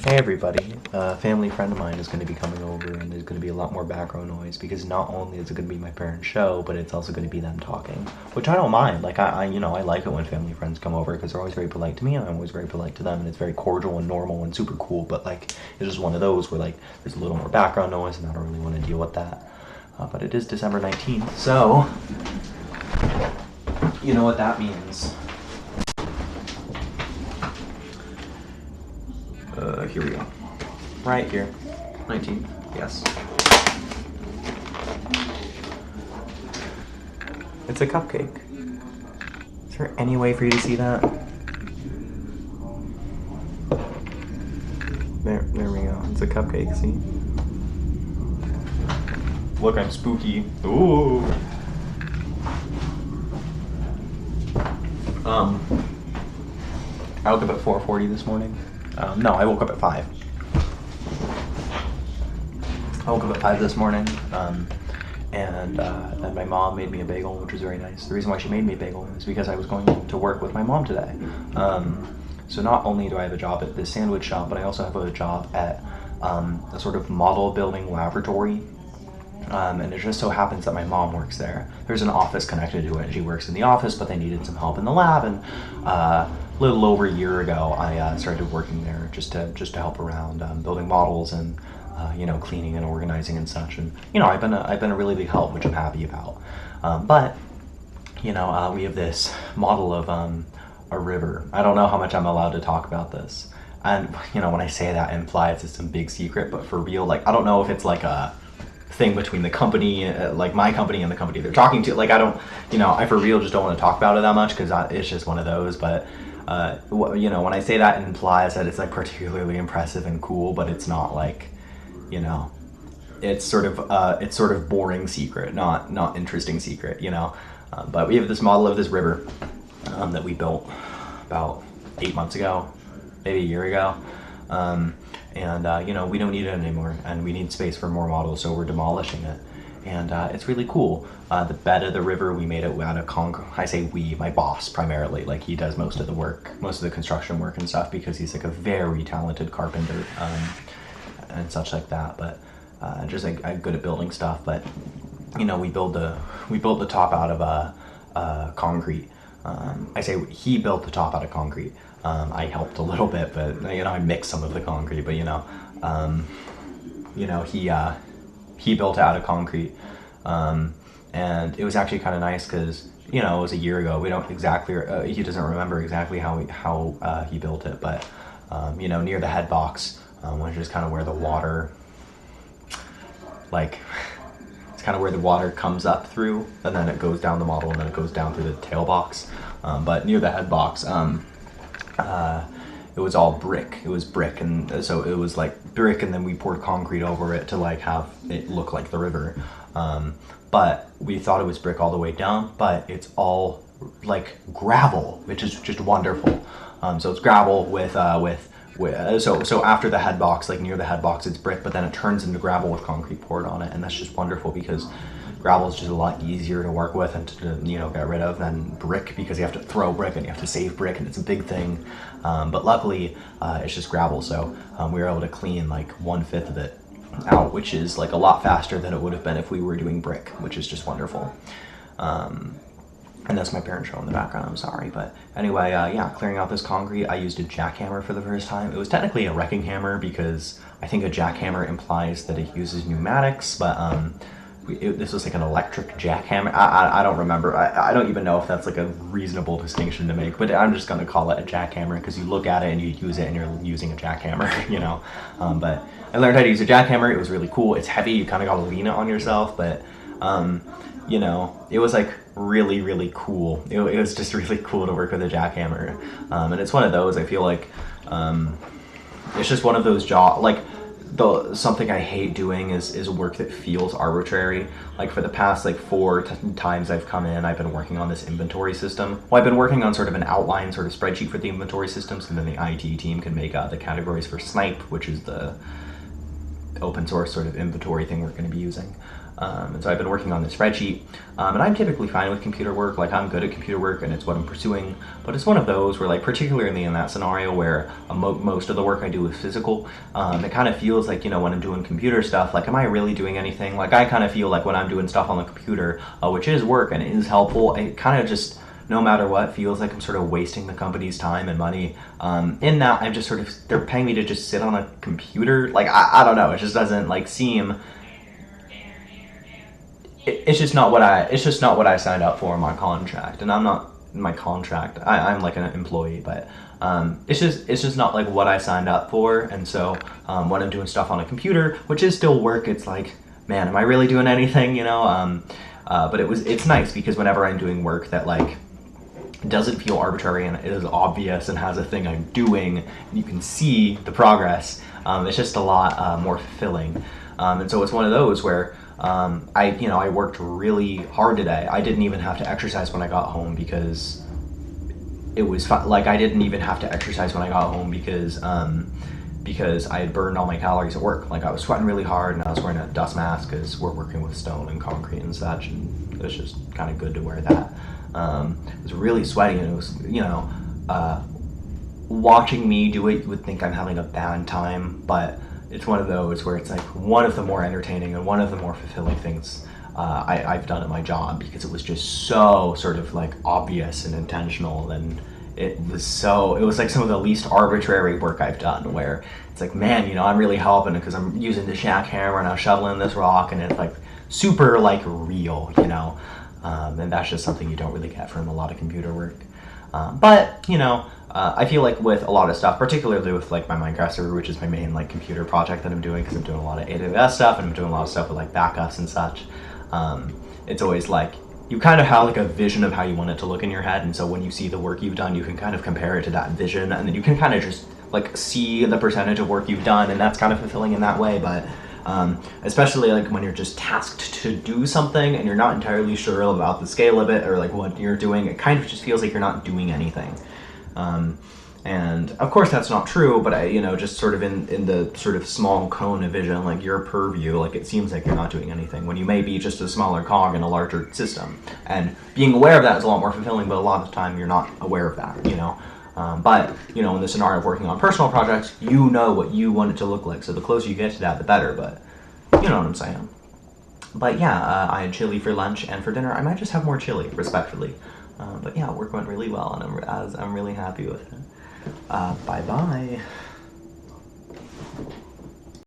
Hey everybody, a family friend of mine is going to be coming over and there's going to be a lot more background noise because not only is it going to be my parents' show, but it's also going to be them talking, which I don't mind. Like, I like it when family friends come over because they're always very polite to me and I'm always very polite to them and it's very cordial and normal and super cool, but like, it's just one of those where like, there's a little more background noise and I don't really want to deal with that. But it is December 19th, so you know what that means. Here we go. Right here. 19th, yes. It's a cupcake. Is there any way for you to see that? There we go. It's a cupcake, see? Look, I'm spooky. Ooh. I woke up at 4:40 this morning. No, I woke up at 5. I woke up at 5 this morning, and my mom made me a bagel, which was very nice. The reason why she made me a bagel is because I was going to work with my mom today. So not only do I have a job at this sandwich shop, but I also have a job at a sort of model building laboratory. And it just so happens that my mom works there. There's an office connected to it. She works in the office, but they needed some help in the lab, and a little over a year ago, I started working there just to help around, building models and cleaning and organizing and such. And I've been a really big help, which I'm happy about. But we have this model of a river. I don't know how much I'm allowed to talk about this. And when I say that, it implies it's some big secret. But for real, like, I don't know if it's like a thing between the company, like my company and the company they're talking to. Like, I don't, I for real just don't want to talk about it that much because it's just one of those. But when I say that, it implies that it's like particularly impressive and cool, but it's not like, it's sort of boring secret, not interesting secret, But we have this model of this river that we built about 8 months ago, maybe a year ago. We don't need it anymore, and we need space for more models, so we're demolishing it. And it's really cool. The bed of the river, we made it out of concrete. I say we, my boss primarily. Like, he does most of the work, most of the construction work and stuff, because he's like a very talented carpenter and such like that. But just like good at building stuff. But we built the top out of concrete. I say he built the top out of concrete. I helped a little bit, but I mixed some of the concrete. But he built it out of concrete, and it was actually kind of nice because it was a year ago. We don't exactly he doesn't remember exactly how he built it, but near the head box, which is kind of where the water, like, it's kind of where the water comes up through, and then it goes down the model, and then it goes down through the tail box. But near the head box, it was all brick. It was brick, and so it was like brick, and then we poured concrete over it to like have it look like the river. But we thought it was brick all the way down, but it's all like gravel, which is just wonderful. So it's gravel with so after the head box, like near the head box, it's brick, but then it turns into gravel with concrete poured on it, and that's just wonderful because gravel is just a lot easier to work with and to get rid of than brick, because you have to throw brick and you have to save brick, and it's a big thing. But luckily, it's just gravel, so we were able to clean like 1/5 of it out, which is like a lot faster than it would have been if we were doing brick, which is just wonderful. And that's my parents' show in the background, I'm sorry. But anyway, clearing out this concrete, I used a jackhammer for the first time. It was technically a wrecking hammer because I think a jackhammer implies that it uses pneumatics, but this was like an electric jackhammer. I don't remember. I don't even know if that's like a reasonable distinction to make, but I'm just going to call it a jackhammer because you look at it and you use it and you're using a jackhammer, But I learned how to use a jackhammer. It was really cool. It's heavy. You kind of got to lean it on yourself, but it was like really, really cool. It was just really cool to work with a jackhammer. And it's one of those, I feel like, it's just one of those jobs, like, something I hate doing is work that feels arbitrary. Like, for the past like 4 times I've come in, I've been working on this inventory system. Well, I've been working on sort of an outline sort of spreadsheet for the inventory system, so then the IT team can make the categories for Snipe, which is the open source sort of inventory thing we're going to be using. And so I've been working on this spreadsheet, and I'm typically fine with computer work. Like, I'm good at computer work and it's what I'm pursuing, but it's one of those where, like, particularly in that scenario where most of the work I do is physical, it kind of feels like, you know, when I'm doing computer stuff, like, am I really doing anything? Like, I kind of feel like when I'm doing stuff on the computer, which is work and is helpful, it kind of just, no matter what, feels like I'm sort of wasting the company's time and money. In that I'm just sort of, they're paying me to just sit on a computer. Like, I don't know, it just doesn't, like, seem, it's just not what I signed up for in my contract. And I'm not in my contract, I'm like an employee, but it's just not like what I signed up for. And so when I'm doing stuff on a computer, which is still work, it's like, man, am I really doing anything, you know? But it's nice because whenever I'm doing work that, like, doesn't feel arbitrary and is obvious and has a thing I'm doing, and you can see the progress, it's just a lot more fulfilling. And so it's one of those where I worked really hard today. I didn't even have to exercise when I got home because it was like, I didn't even have to exercise when I got home because I had burned all my calories at work. Like, I was sweating really hard and I was wearing a dust mask because we're working with stone and concrete and such, and it was just kind of good to wear that. It was really sweaty, and it was, you know, watching me do it, you would think I'm having a bad time, but it's one of those where it's like one of the more entertaining and one of the more fulfilling things I've done at my job, because it was just so sort of like obvious and intentional, and it was like some of the least arbitrary work I've done, where it's like, man, you know, I'm really helping because I'm using the jackhammer and I'm shoveling this rock, and it's like super like real, you know. And that's just something you don't really get from a lot of computer work. But, you know, I feel like with a lot of stuff, particularly with like my Minecraft server, which is my main like computer project that I'm doing, because I'm doing a lot of AWS stuff and I'm doing a lot of stuff with like backups and such, it's always like, you kind of have like a vision of how you want it to look in your head, and so when you see the work you've done, you can kind of compare it to that vision, and then you can kind of just like see the percentage of work you've done, and that's kind of fulfilling in that way. But especially like when you're just tasked to do something and you're not entirely sure about the scale of it or like what you're doing, it kind of just feels like you're not doing anything. And of course that's not true, but you know, just sort of in the sort of small cone of vision, like your purview, like it seems like you're not doing anything when you may be just a smaller cog in a larger system. And being aware of that is a lot more fulfilling, but a lot of the time you're not aware of that, you know. But, you know, in the scenario of working on personal projects, you know what you want it to look like. So the closer you get to that, the better. But you know what I'm saying. But yeah, I had chili for lunch, and for dinner, I might just have more chili, respectfully. But yeah, work went really well, and I'm really happy with it. Bye-bye.